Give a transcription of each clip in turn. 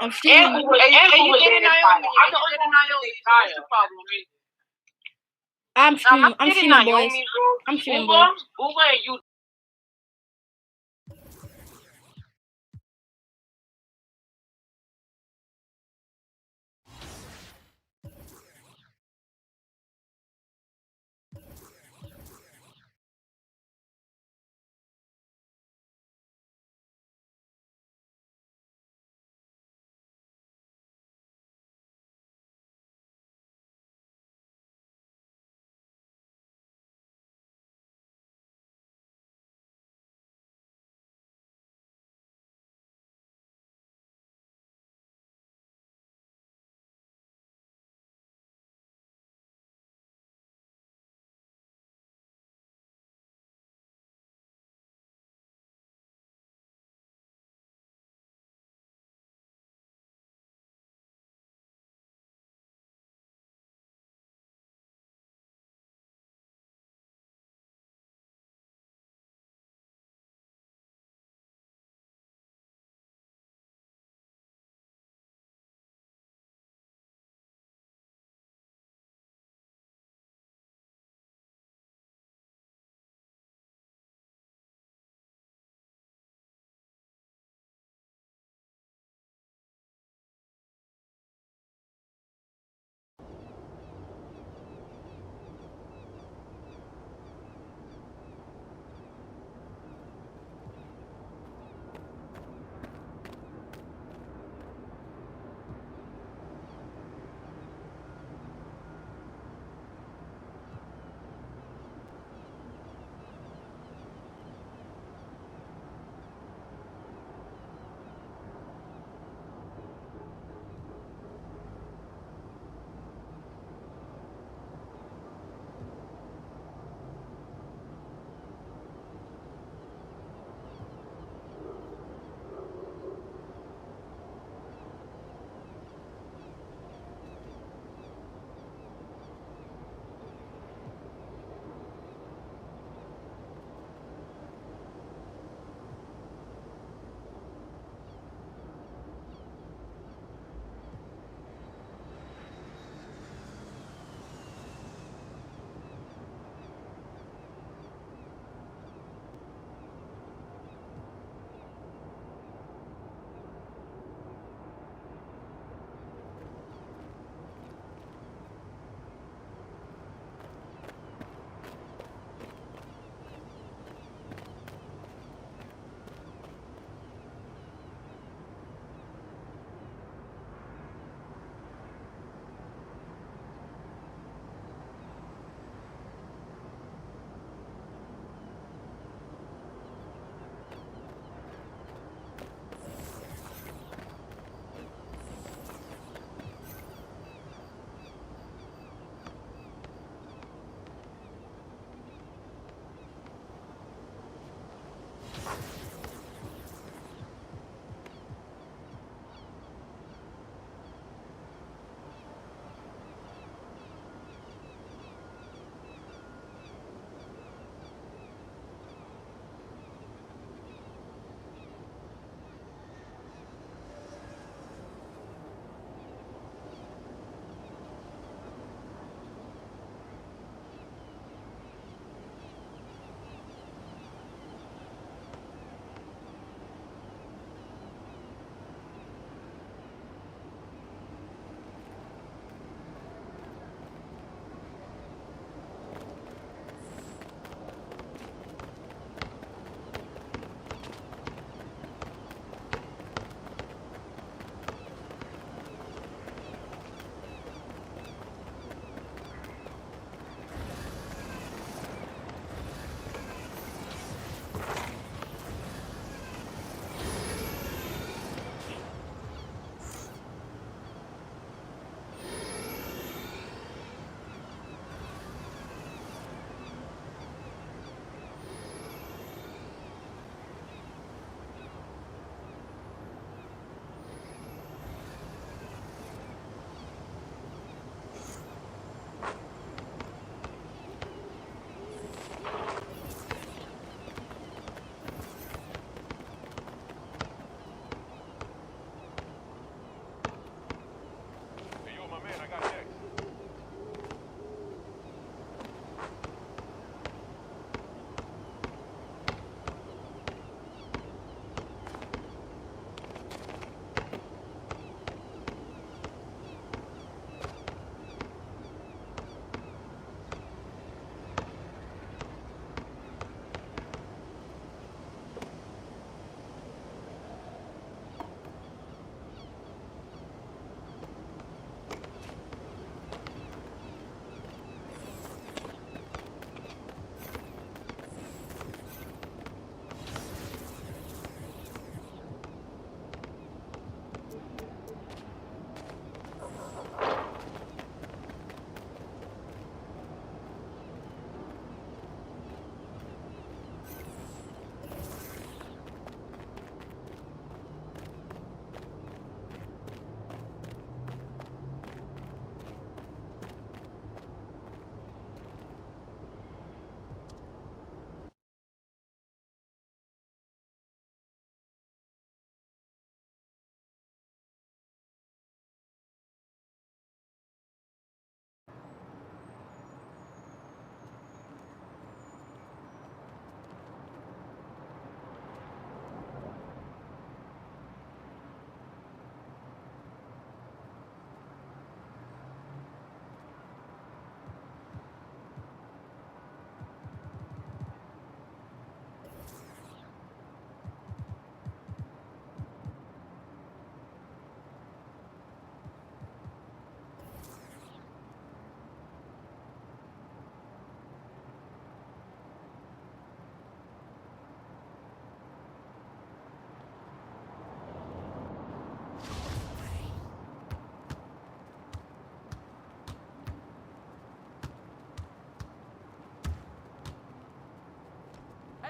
I'm streaming. And who was dating Naomi? I'm the only one Naomi. What's the problem with me? I'm streaming, boys. I'm streaming, boys. Uber and you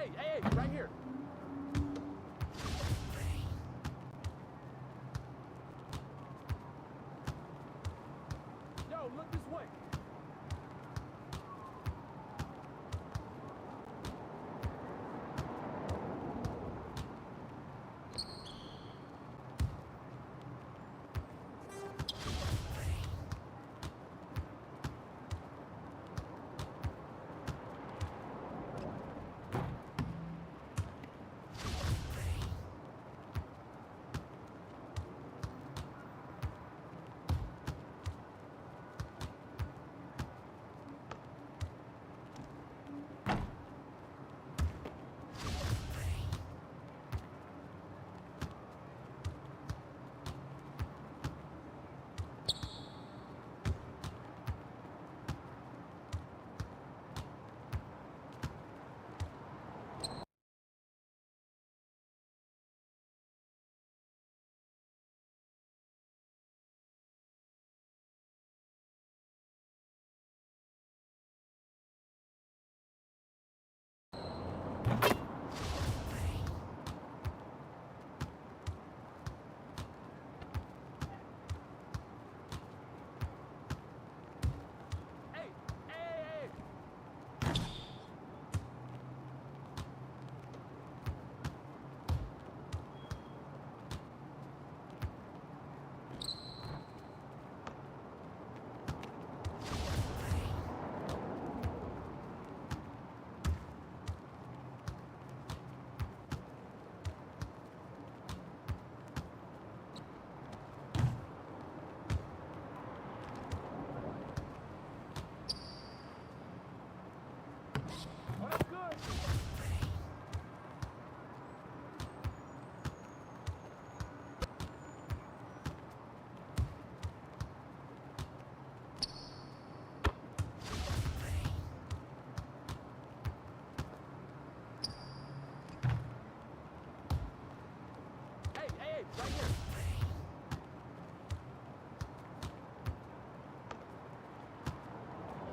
Hey, right here. Yo, look this way. Hey. Oh, that's good. Hey, right here.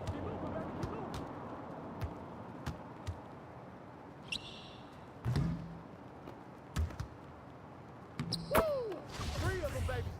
Keep moving, baby, keep moving. Woo! 3 of them, baby.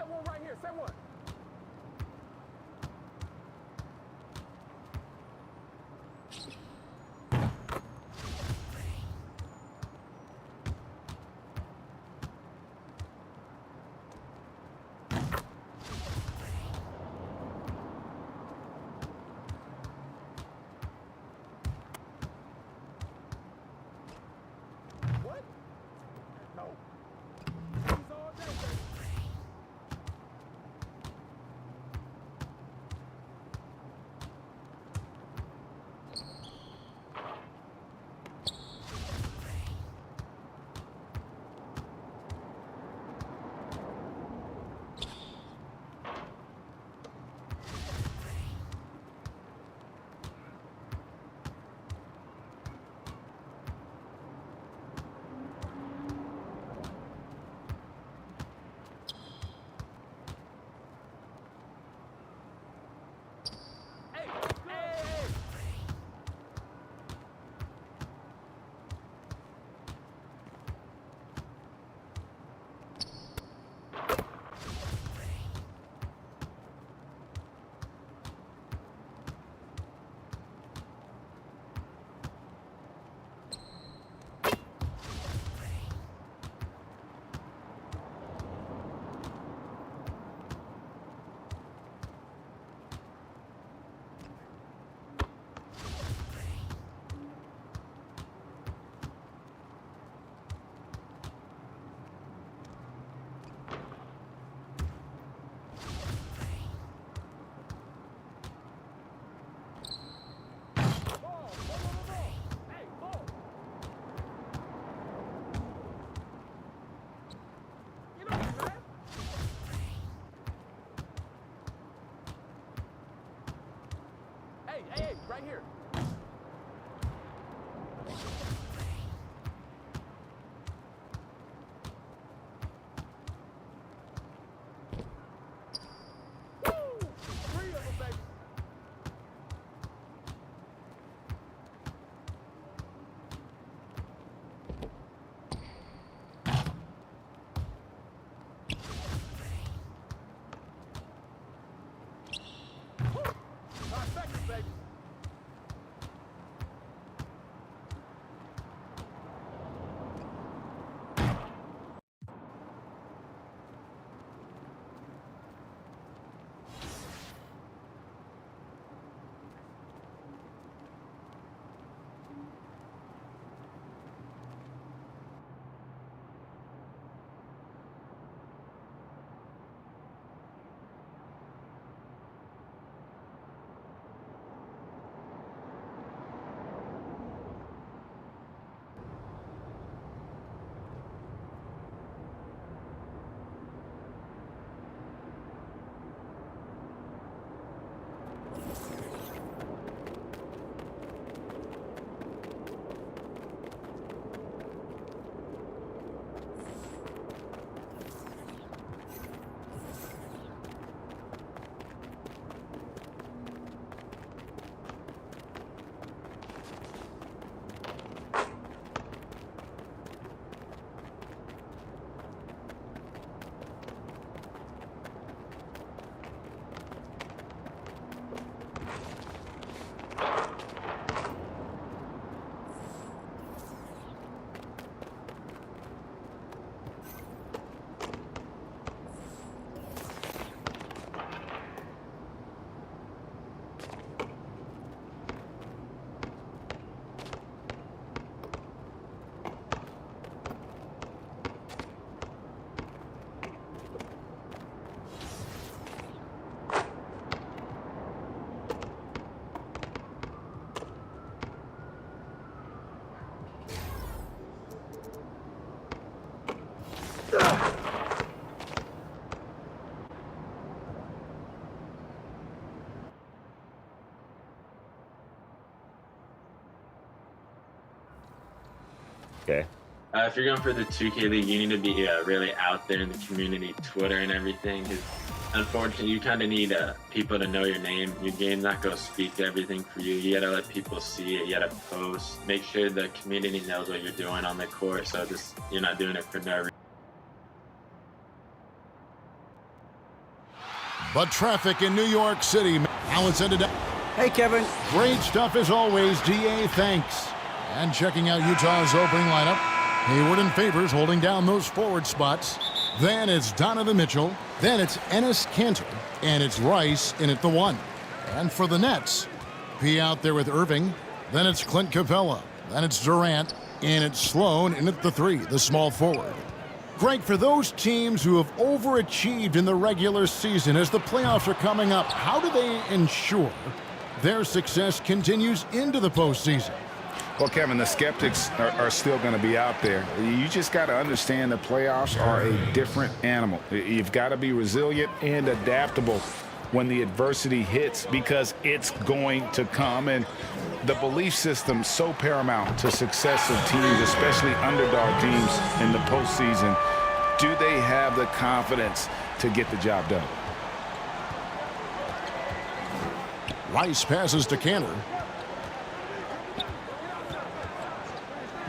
Set one right here. Set one. What? No. He's all day, baby. Hey, hey. Ball. Hey, ball. Get on it, man. Hey, right here. Woo! 3 of them, baby. Woo! 5 seconds, baby. Okay. If you're going for the 2K League, you need to be really out there in the community, Twitter and everything. Because unfortunately, you kind of need people to know your name. Your game's not going to speak to everything for you. You got to let people see it. You got to post. Make sure the community knows what you're doing on the court. So just you're not doing it for no reason. But traffic in New York City. Now it's ended up. Hey, Kevin. Great stuff as always, DA. Thanks. And checking out Utah's opening lineup. Hayward and Favors holding down those forward spots. Then it's Donovan Mitchell. Then it's Enes Kanter. And it's Rice in at the 1. And for the Nets, P out there with Irving. Then it's Clint Capella. Then it's Durant. And it's Sloan in at the 3, the small forward. Greg, for those teams who have overachieved in the regular season, as the playoffs are coming up, how do they ensure their success continues into the postseason? Well, Kevin, the skeptics are still going to be out there. You just got to understand the playoffs are a different animal. You've got to be resilient and adaptable when the adversity hits, because it's going to come. And the belief system so paramount to success of teams, especially underdog teams in the postseason. Do they have the confidence to get the job done? Rice passes to Kanter.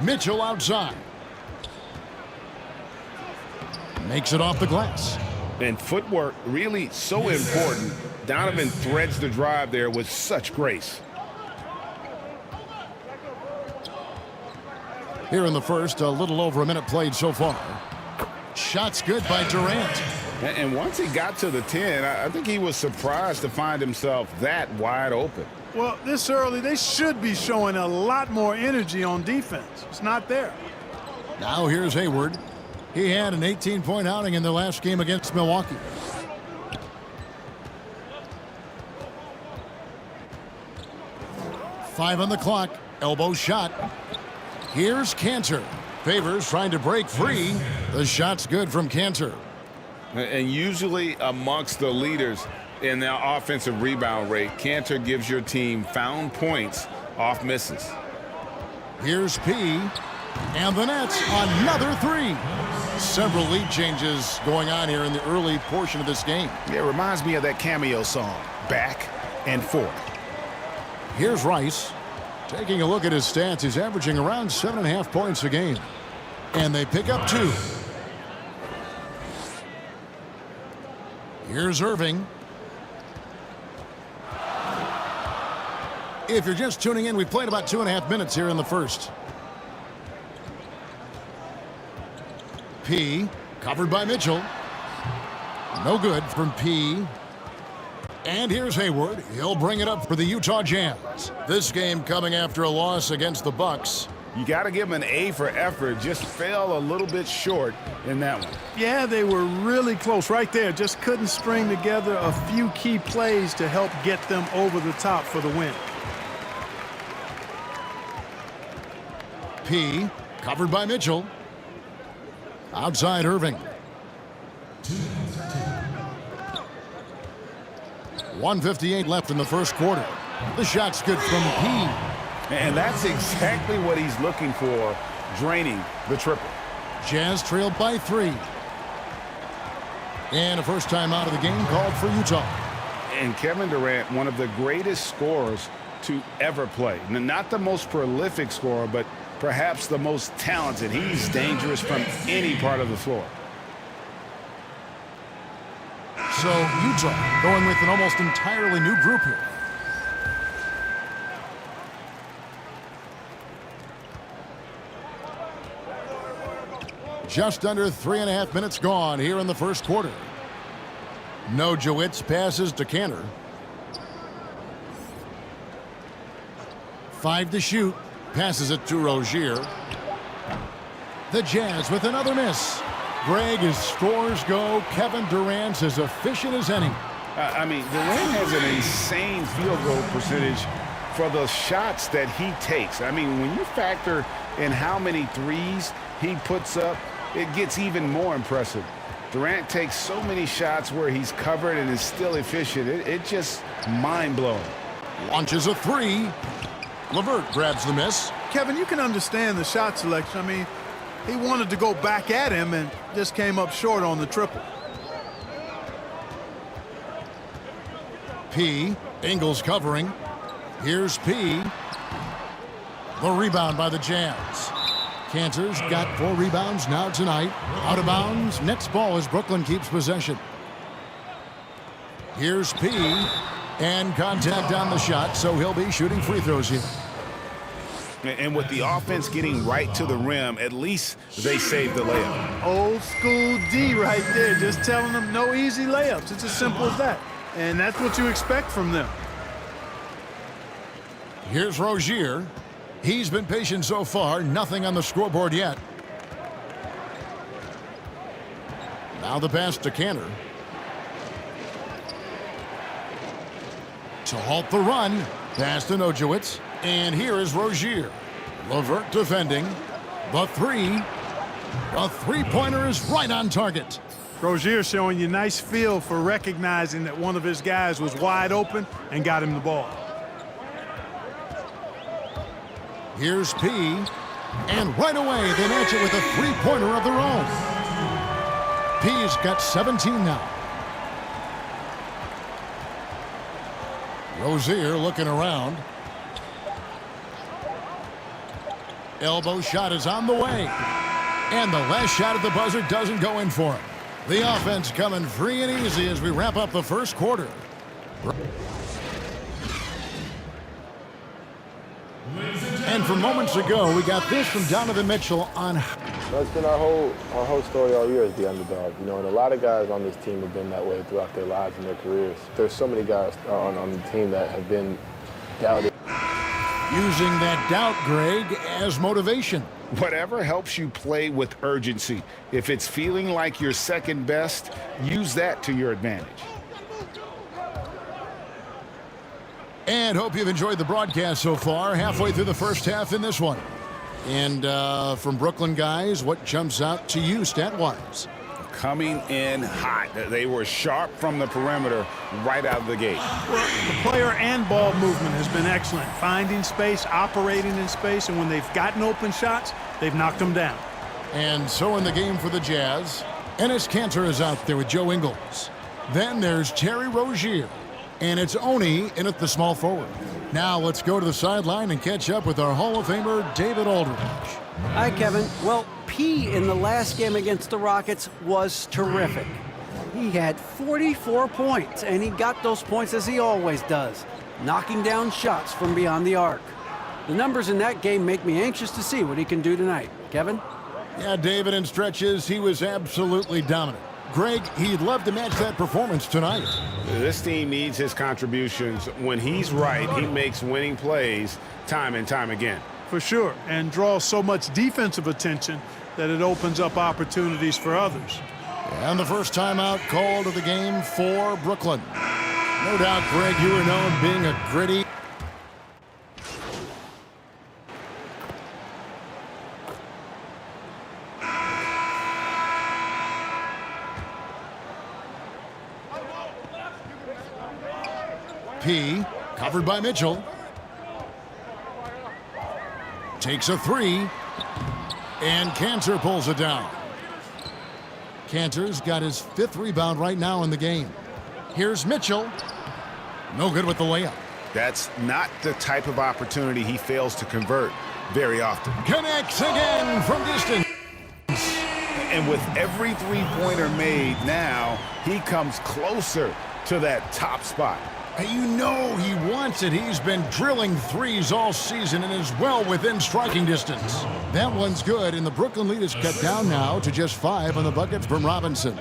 Mitchell outside. Makes it off the glass. And footwork really so important. Donovan threads the drive there with such grace. Here in the first, a little over a minute played so far. Shots good by Durant. And once he got to the 10, I think he was surprised to find himself that wide open. Well, this early, they should be showing a lot more energy on defense. It's not there. Now here's Hayward. He had an 18-point outing in the last game against Milwaukee. Five on the clock. Elbow shot. Here's Kanter. Favors trying to break free. The shot's good from Kanter. And usually amongst the leaders in their offensive rebound rate, Kanter gives your team found points off misses. Here's P. And the Nets, another 3. Several lead changes going on here in the early portion of this game. Yeah, it reminds me of that Cameo song, Back and Forth. Here's Rice. Taking a look at his stats, he's averaging around 7.5 points a game. And they pick up 2. Here's Irving. If you're just tuning in, we've played about 2.5 minutes here in the first. P, covered by Mitchell. No good from P. And here's Hayward. He'll bring it up for the Utah Jazz. This game coming after a loss against the Bucks. You got to give him an A for effort. Just fell a little bit short in that one. Yeah, they were really close right there. Just couldn't string together a few key plays to help get them over the top for the win. P, covered by Mitchell. Outside Irving. 1:58 left in the first quarter. The shot's good from P. And that's exactly what he's looking for, draining the triple. Jazz trailed by 3. And a first time out of the game called for Utah. And Kevin Durant, one of the greatest scorers to ever play. Not the most prolific scorer, but perhaps the most talented. He's dangerous from any part of the floor. So Utah going with an almost entirely new group here. Just under 3.5 minutes gone here in the first quarter. Nojewicz passes to Kanter. 5 to shoot. Passes it to Rozier. The Jazz with another miss. Greg, as scores go, Kevin Durant's as efficient as any. I mean, Durant has an insane field goal percentage for the shots that he takes. I mean, when you factor in how many threes he puts up, it gets even more impressive. Durant takes so many shots where he's covered and is still efficient. It's just mind-blowing. Launches a 3. LeVert grabs the miss. Kevin, you can understand the shot selection. I mean, he wanted to go back at him and just came up short on the triple. P. Ingles covering. Here's P. The rebound by the Jazz. Kanter's got 4 rebounds now tonight. Out of bounds. Next ball as Brooklyn keeps possession. Here's P. And contact on the shot, so he'll be shooting free throws here. And with the offense getting right to the rim, at least they saved the layup. Old school D right there, just telling them no easy layups. It's as simple as that. And that's what you expect from them. Here's Rozier. He's been patient so far, nothing on the scoreboard yet. Now the pass to Kanter. To halt the run, pass to Nojewicz. And here is Rozier. LeVert defending. The three-pointer is right on target. Rozier showing you nice feel for recognizing that one of his guys was wide open and got him the ball. Here's P. And right away, they match it with a three-pointer of their own. P's got 17 now. Rozier looking around. Elbow shot is on the way. And the last shot at the buzzer doesn't go in for him. The offense coming free and easy as we wrap up the first quarter. And from moments ago, we got this from Donovan Mitchell on... That's been our whole story all year, is the underdog. You know, and a lot of guys on this team have been that way throughout their lives and their careers. There's so many guys on the team that have been doubted. Using that doubt, Greg, as motivation. Whatever helps you play with urgency. If it's feeling like you're second best, use that to your advantage. And hope you've enjoyed the broadcast so far. Halfway through the first half in this one. And from Brooklyn guys, what jumps out to you stat-wise? Coming in hot. They were sharp from the perimeter right out of the gate. Well, the player and ball movement has been excellent. Finding space, operating in space, and when they've gotten open shots, they've knocked them down. And so in the game for the Jazz, Enes Kanter is out there with Joe Ingles. Then there's Terry Rozier. And it's Oni in at the small forward. Now let's go to the sideline and catch up with our Hall of Famer, David Aldridge. Hi, Kevin. Well, P in the last game against the Rockets was terrific. He had 44 points, and he got those points as he always does, knocking down shots from beyond the arc. The numbers in that game make me anxious to see what he can do tonight. Kevin? Yeah, David, in stretches, he was absolutely dominant. Greg, he'd love to match that performance tonight. This team needs his contributions. When he's right, he makes winning plays time and time again. For sure, and draws so much defensive attention that it opens up opportunities for others. And the first timeout called of the game for Brooklyn. No doubt, Greg, you were known being a gritty... P, covered by Mitchell. Takes a three. And Kanter pulls it down. Kanter's got his 5th rebound right now in the game. Here's Mitchell. No good with the layup. That's not the type of opportunity he fails to convert very often. Connects again from distance. And with every three-pointer made now, he comes closer to that top spot. You know he wants it. He's been drilling threes all season and is well within striking distance. That one's good, and the Brooklyn lead is cut down now to just 5 on the bucket from Robinson.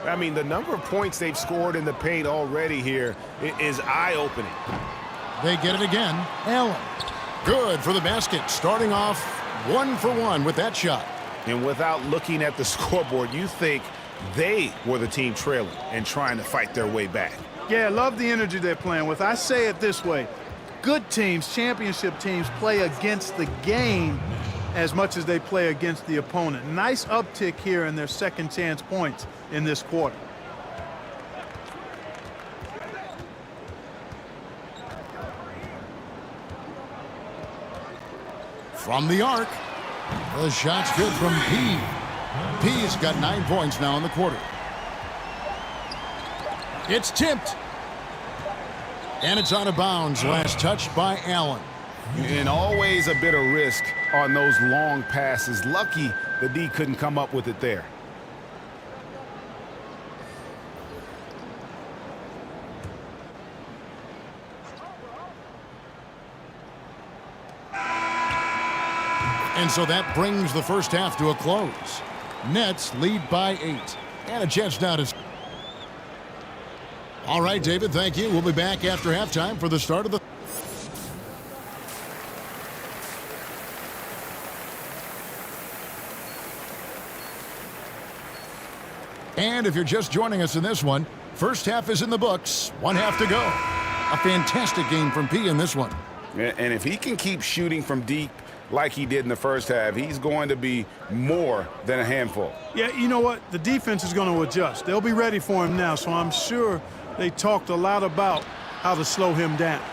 I mean, the number of points they've scored in the paint already here is eye-opening. They get it again. Allen. Good for the basket, starting off 1 for 1 with that shot. And without looking at the scoreboard, you think they were the team trailing and trying to fight their way back. Yeah, I love the energy they're playing with. I say it this way. Good teams, championship teams, play against the game as much as they play against the opponent. Nice uptick here in their second chance points in this quarter. From the arc, the shot's good from P. P's got 9 points now in the quarter. It's tipped. And it's out of bounds. Last touch by Allen. And always a bit of risk on those long passes. Lucky the D couldn't come up with it there. And so that brings the first half to a close. Nets lead by 8. And a chance now to... All right, David, thank you. We'll be back after halftime for the start of the... And if you're just joining us in this one, first half is in the books. 1 half to go. A fantastic game from P in this one. And if he can keep shooting from deep like he did in the first half, he's going to be more than a handful. Yeah, you know what? The defense is going to adjust. They'll be ready for him now, so I'm sure they talked a lot about how to slow him down.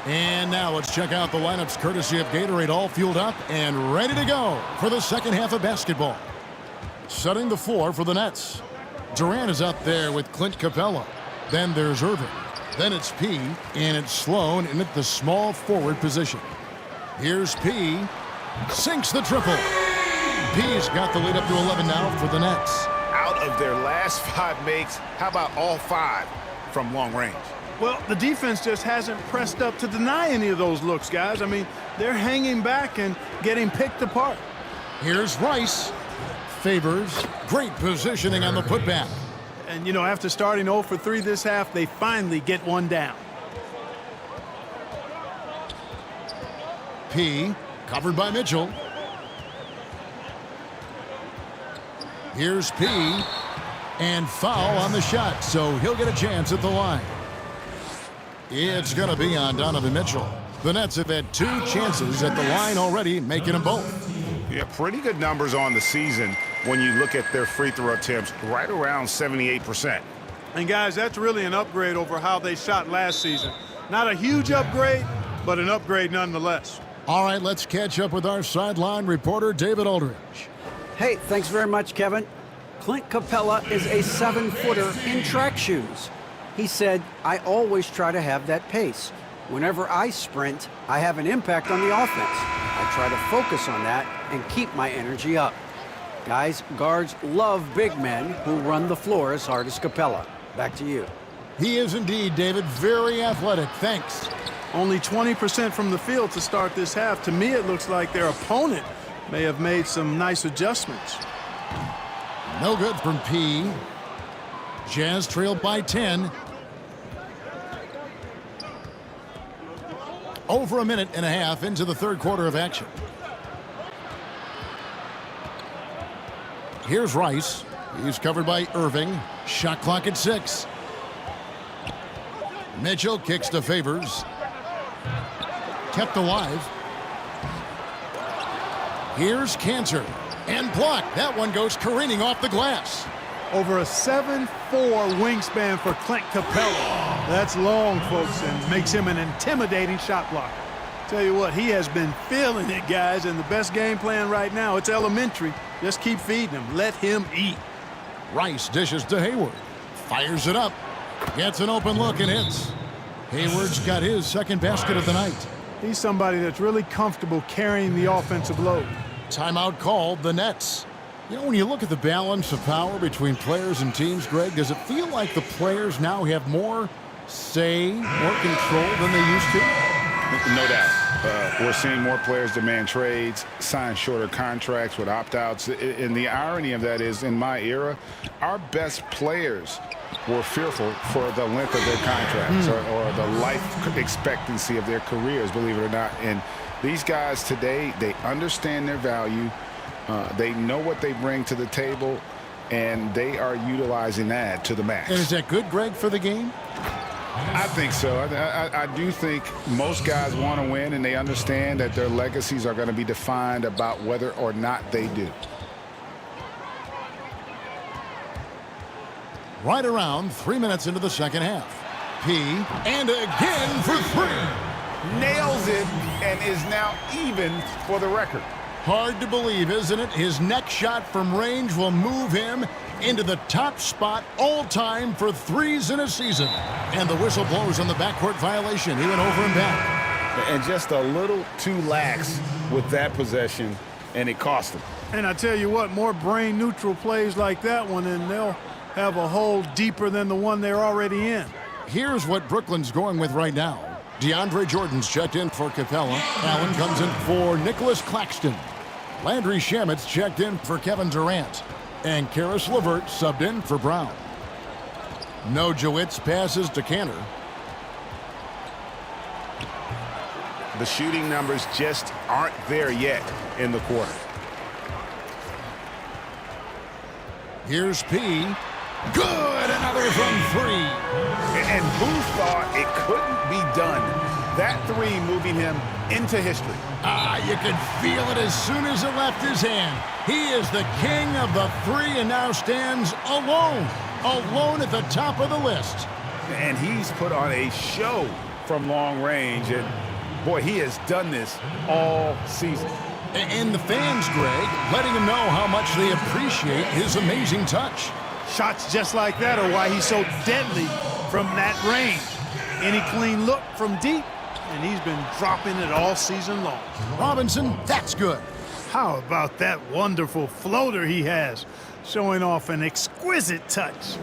And now let's check out the lineups courtesy of Gatorade, all fueled up and ready to go for the second half of basketball. Setting the floor for the Nets. Durant is out there with Clint Capella. Then there's Irving. Then it's P, and it's Sloan in at the small forward position. Here's P. Sinks the triple. P's got the lead up to 11 now for the Nets. Out of their last 5 makes, how about all 5 from long range? Well, the defense just hasn't pressed up to deny any of those looks, guys. I mean, they're hanging back and getting picked apart. Here's Rice. Favors. Great positioning on the putback. And, you know, after starting 0 for 3 this half, they finally get one down. P. Covered by Mitchell. Here's P. And foul on the shot, so he'll get a chance at the line. It's going to be on Donovan Mitchell. The Nets have had 2 chances at the line already, making them both. Yeah, pretty good numbers on the season when you look at their free throw attempts, right around 78%. And, guys, that's really an upgrade over how they shot last season. Not a huge upgrade, but an upgrade nonetheless. All right, let's catch up with our sideline reporter, David Aldridge. Hey, thanks very much, Kevin. Clint Capella is a 7-footer in track shoes. He said, I always try to have that pace. Whenever I sprint, I have an impact on the offense. I try to focus on that and keep my energy up. Guys, guards love big men who run the floor as hard as Capella. Back to you. He is indeed, David, very athletic. Thanks. Only 20% from the field to start this half. To me, it looks like their opponent may have made some nice adjustments. No good from P. Jazz trailed by 10. Over a minute and a half into the third quarter of action. Here's Rice. He's covered by Irving. Shot clock at 6. Mitchell kicks to Favors. Kept alive. Here's Cantor. And blocked. That one goes careening off the glass. Over a 7'4" wingspan for Clint Capella. That's long, folks, and makes him an intimidating shot blocker. Tell you what, he has been feeling it, guys, and the best game plan right now, it's elementary. Just keep feeding him. Let him eat. Rice dishes to Hayward. Fires it up. Gets an open look and hits. Hayward's got his second basket of the night. He's somebody that's really comfortable carrying the offensive load. Timeout called, the Nets. You know, when you look at the balance of power between players and teams, Greg, does it feel like the players now have more say, more control than they used to? No doubt. We're seeing more players demand trades, sign shorter contracts with opt-outs. And the irony of that is, in my era, our best players were fearful for the length of their contracts or the life expectancy of their careers, believe it or not. And these guys today, they understand their value. They know what they bring to the table, and they are utilizing that to the max. And is that good, Greg, for the game? I think so. I do think most guys want to win, and they understand that their legacies are going to be defined about whether or not they do. Right around 3 minutes into the second half. P, and again for 3. Nails it and is now even for the record. Hard to believe, isn't it? His next shot from range will move him into the top spot all time for threes in a season. And the whistle blows on the backcourt violation. He went over and back. And just a little too lax with that possession, and it cost him. And I tell you what, more brain-neutral plays like that one, and they'll have a hole deeper than the one they're already in. Here's what Brooklyn's going with right now. DeAndre Jordan's checked in for Capella. Allen comes in for Nicholas Claxton. Landry Shamet's checked in for Kevin Durant. And Karis LeVert subbed in for Brown. Nojewicz passes to Kanter. The shooting numbers just aren't there yet in the quarter. Here's P. Good, another from three. And who thought it couldn't be done? That three moving him into history. You could feel it as soon as it left his hand. He is the king of the three and now stands alone at the top of the list. And he's put on a show from long range. And, boy, he has done this all season. And the fans, Greg, letting him know how much they appreciate his amazing touch. Shots just like that are why he's so deadly from that range. Any clean look from deep, and he's been dropping it all season long. Robinson, that's good. How about that wonderful floater he has, showing off an exquisite touch.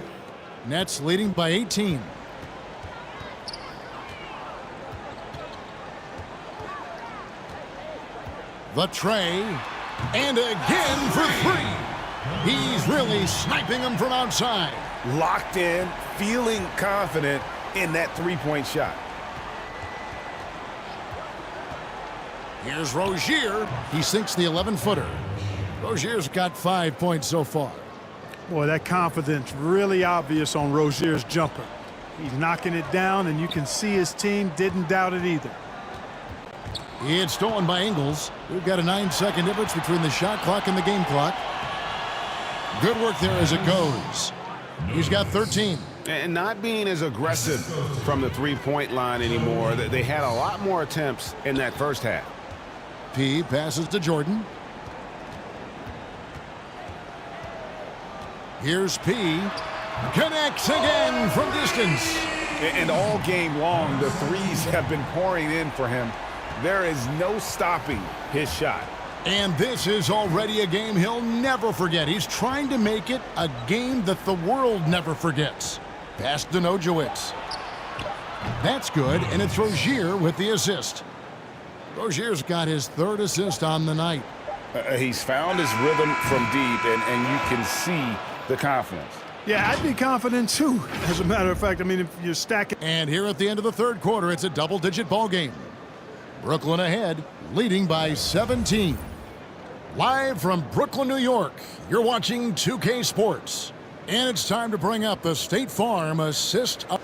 Nets leading by 18. The tray, and again for three. He's really sniping them from outside. Locked in, feeling confident in that three-point shot. Here's Rozier. He sinks the 11-footer. Rozier's got 5 points so far. Boy, that confidence really obvious on Rozier's jumper. He's knocking it down, and you can see his team didn't doubt it either. It's stolen by Ingles. We've got a 9-second difference between the shot clock and the game clock. Good work there as it goes. He's got 13. And not being as aggressive from the three-point line anymore. They had a lot more attempts in that first half. P passes to Jordan. Here's P. Connects again from distance. And all game long, the threes have been pouring in for him. There is no stopping his shot. And this is already a game he'll never forget. He's trying to make it a game that the world never forgets. Pass to Nojewicz. That's good, and it's Rozier with the assist. Rozier's got his third assist on the night. He's found his rhythm from deep, and you can see the confidence. Yeah, I'd be confident too. As a matter of fact, I mean, if you're stacking. And here at the end of the third quarter, it's a double-digit ball game. Brooklyn ahead, leading by 17. Live from Brooklyn, New York, you're watching 2K Sports. And it's time to bring up the State Farm assist. And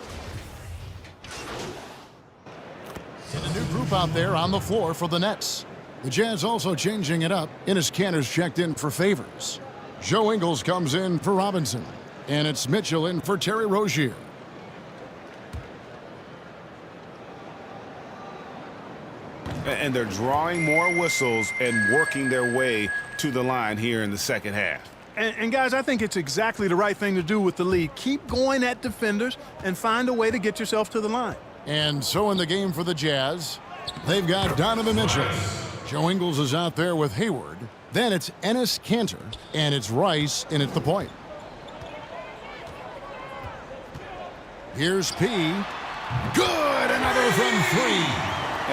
a new group out there on the floor for the Nets. The Jazz also changing it up. Enes Kanter's checked in for Favors. Joe Ingles comes in for Robinson. And it's Mitchell in for Terry Rozier. And they're drawing more whistles and working their way to the line here in the second half. And guys, I think it's exactly the right thing to do with the lead. Keep going at defenders and find a way to get yourself to the line. And so in the game for the Jazz, they've got Donovan Mitchell. Joe Ingles is out there with Hayward. Then it's Enes Kanter, and it's Rice in at the point. Here's P. Good, another from three.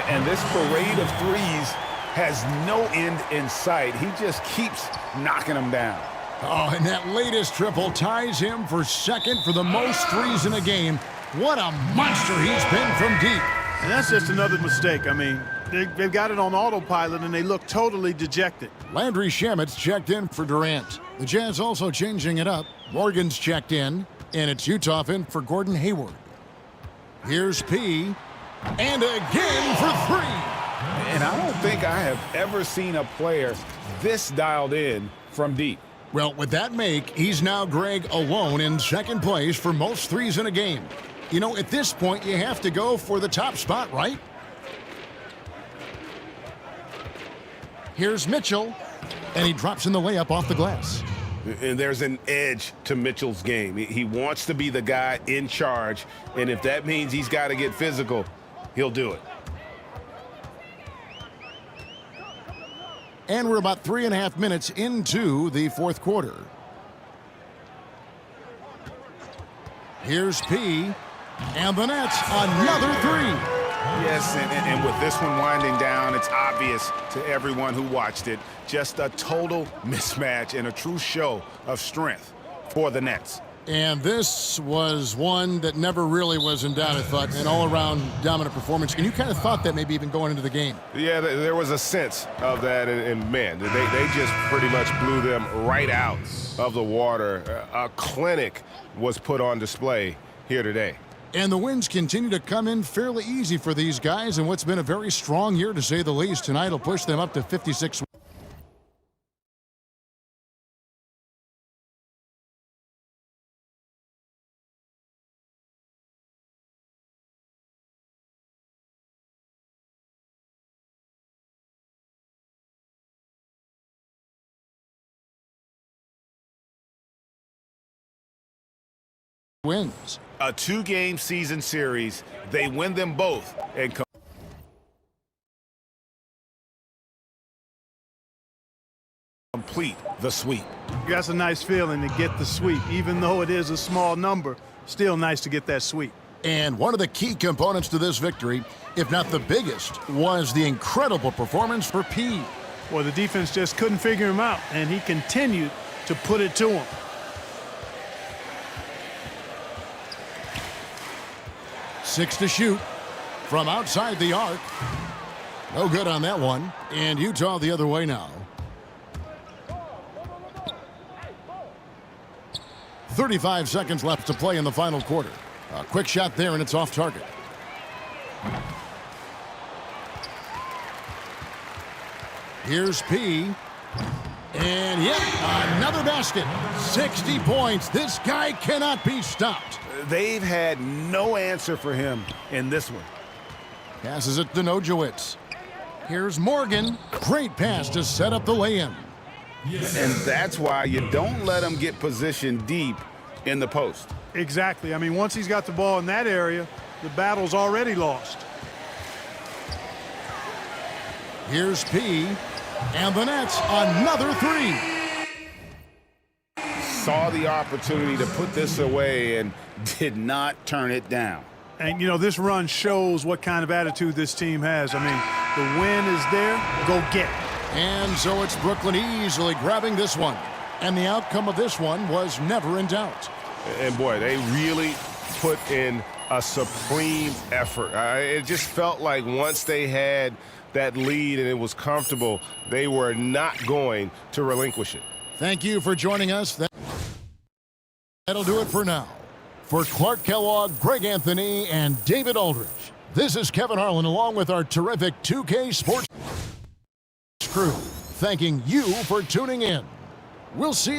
And this parade of threes has no end in sight. He just keeps knocking them down. Oh, and that latest triple ties him for second for the most threes in a game. What a monster he's been from deep. And that's just another mistake. I mean, they've got it on autopilot, and they look totally dejected. Landry Shamet's checked in for Durant. The Jazz also changing it up. Morgan's checked in, and it's Utah in for Gordon Hayward. Here's P. And again for three. And I don't think I have ever seen a player this dialed in from deep. Well, with that make, he's now, Greg, alone in second place for most threes in a game. You know, at this point, you have to go for the top spot, right? Here's Mitchell, and he drops in the layup off the glass. And there's an edge to Mitchell's game. He wants to be the guy in charge, and if that means he's got to get physical, he'll do it. And we're about 3.5 minutes into the fourth quarter. Here's P. And the Nets, another three. Yes, and with this one winding down, it's obvious to everyone who watched it. Just a total mismatch and a true show of strength for the Nets. And this was one that never really was in doubt, I thought, an all-around dominant performance. And you kind of thought that maybe even going into the game. Yeah, there was a sense of that, and man, they just pretty much blew them right out of the water. A clinic was put on display here today. And the wins continue to come in fairly easy for these guys in what's been a very strong year, to say the least. Tonight will push them up to 56. Wins. A 2-game season series. They win them both and complete the sweep. That's a nice feeling to get the sweep. Even though it is a small number, still nice to get that sweep. And one of the key components to this victory, if not the biggest, was the incredible performance for P. Well, the defense just couldn't figure him out, and he continued to put it to him. 6 to shoot from outside the arc. No good on that one. And Utah the other way now. 35 seconds left to play in the final quarter. A quick shot there, and it's off target. Here's P. And yep, another basket. 60 points. This guy cannot be stopped. They've had no answer for him in this one. Passes it to Nojewicz. Here's Morgan. Great pass to set up the lay-in. And that's why you don't let him get positioned deep in the post. Exactly. I mean, once he's got the ball in that area, the battle's already lost. Here's P. And the Nets, another three. Saw the opportunity to put this away and did not turn it down. And, you know, this run shows what kind of attitude this team has. I mean, the win is there, go get it. And so it's Brooklyn easily grabbing this one. And the outcome of this one was never in doubt. And boy, they really put in a supreme effort. It just felt like once they had that lead and it was comfortable, they were not going to relinquish it. Thank you for joining us. That'll do it for now. For Clark Kellogg, Greg Anthony, and David Aldridge, this is Kevin Harlan along with our terrific 2K Sports crew, thanking you for tuning in. We'll see you.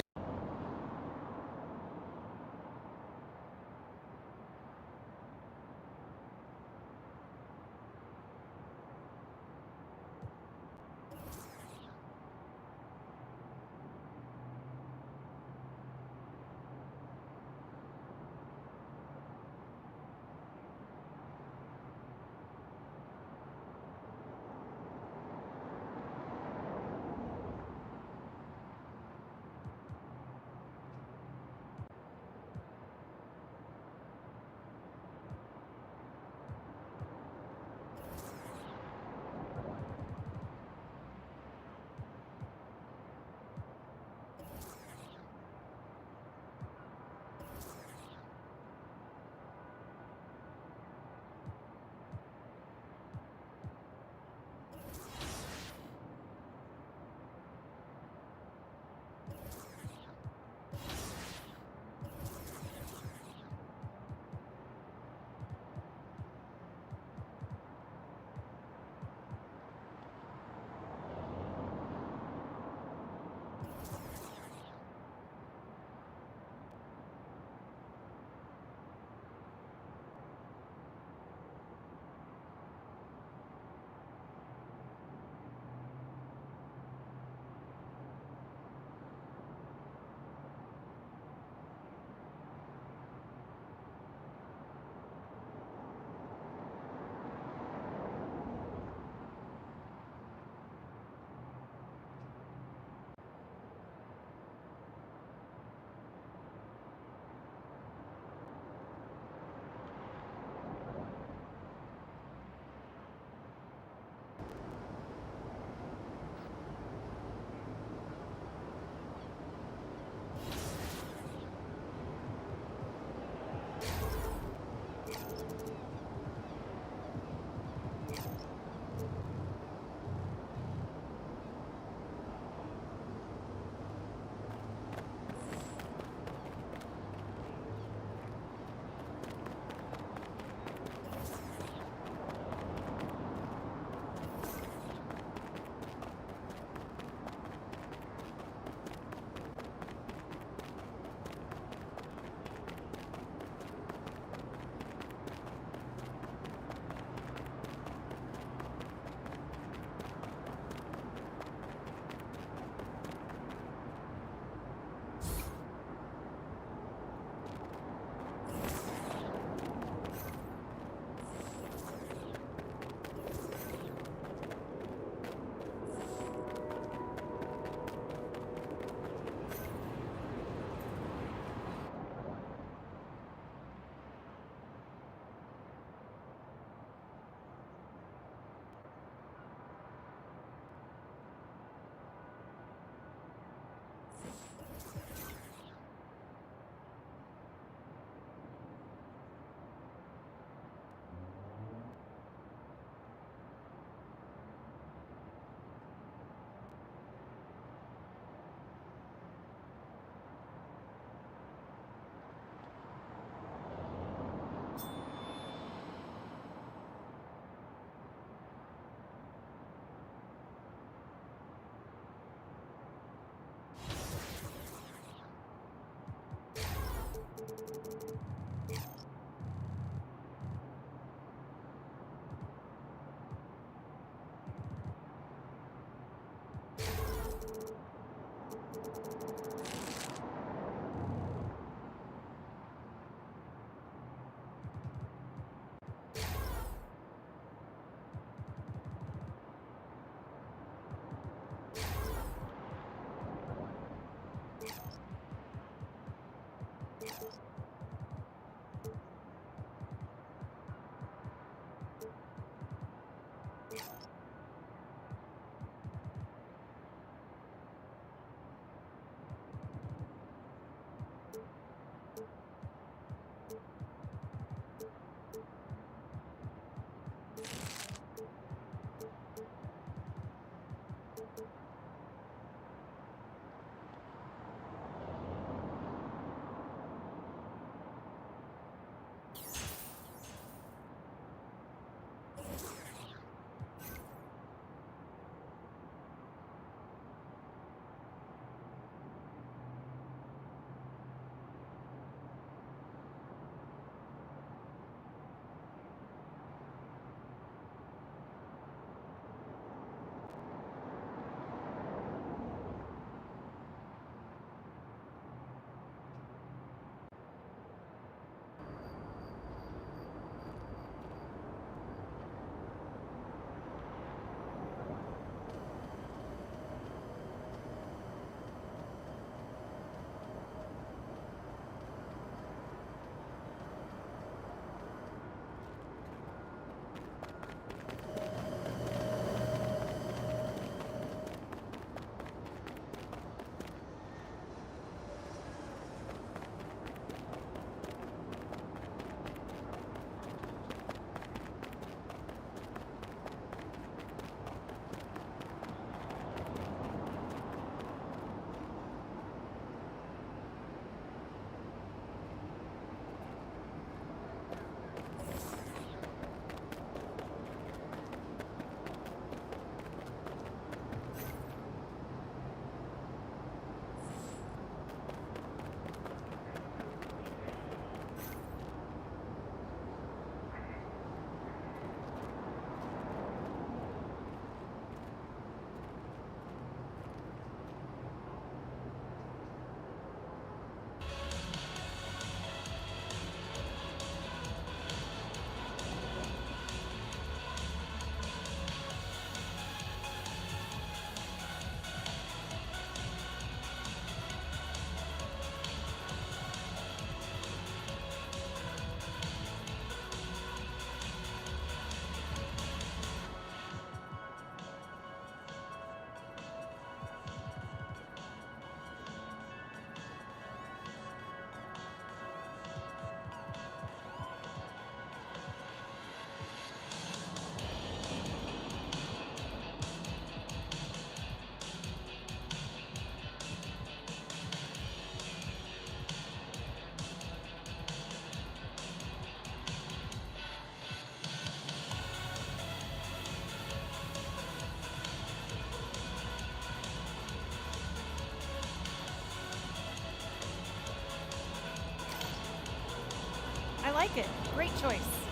I like it. Great choice.